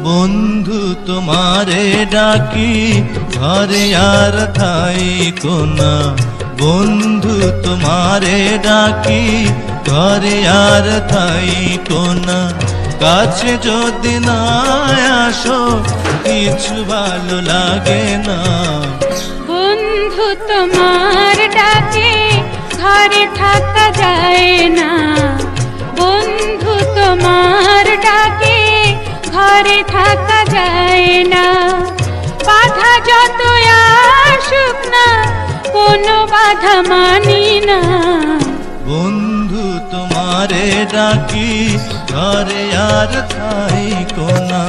বন্ধু তোমারে ডাকি ঘরে আর থাইকো না, বন্ধু তোমারে ডাকি ঘরে আর থাইকো না। কাছে যদি না আসো কিছু ভালো লাগে না। বন্ধু তোমার ডাকে ঘরে থাকা যায় না, বন্ধু তোমার ডাকে ঘরে থাকা যায় না। বাধা যত আসুক না কোনো বাধা মানি না। বন্ধু তোমারে ডাকি ঘরে আর থাইকো না।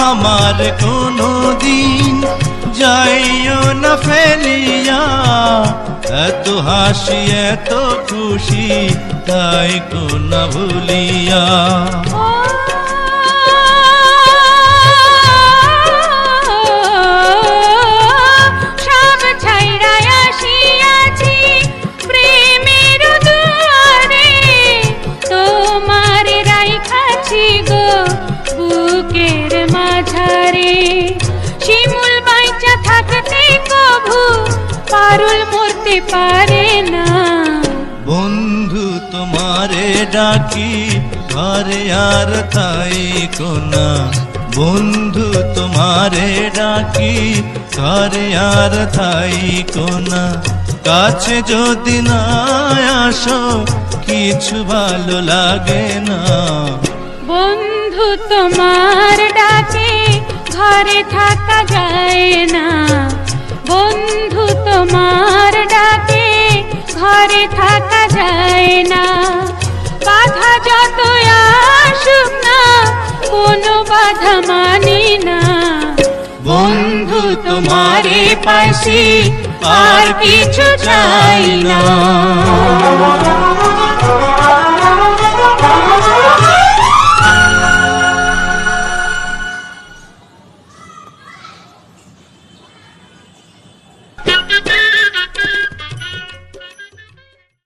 আমার কোনো দিন যাইও না ফেলিয়া, এত হাসি এত খুশি তাই কোনা ভুলিয়া। সব ছাইরা আসিয়াছি প্রেমের দুয়ারে, তোমার রাইখাছি গো বুকের মাঝারে। শিমুল বাইচা থাকতে কভু পারুল মরতে পারে না। বন্ধু তোমারে ডাকি ঘরে আর থাইকো না, বন্ধু তোমারে ডাকি ঘরে আর থাইকো না। কাছে যদি না আসো কিছু ভালো লাগে না। বন্ধু তোমার ডাকে ঘরে থাকা যায় না, বন্ধু তোমার ডাকে ঘরে থাকা যায় না। বাধা যত আসুক না কোনো বাধা মানি না। বন্ধু তোমারে পাইছি আর কিছু চাই না।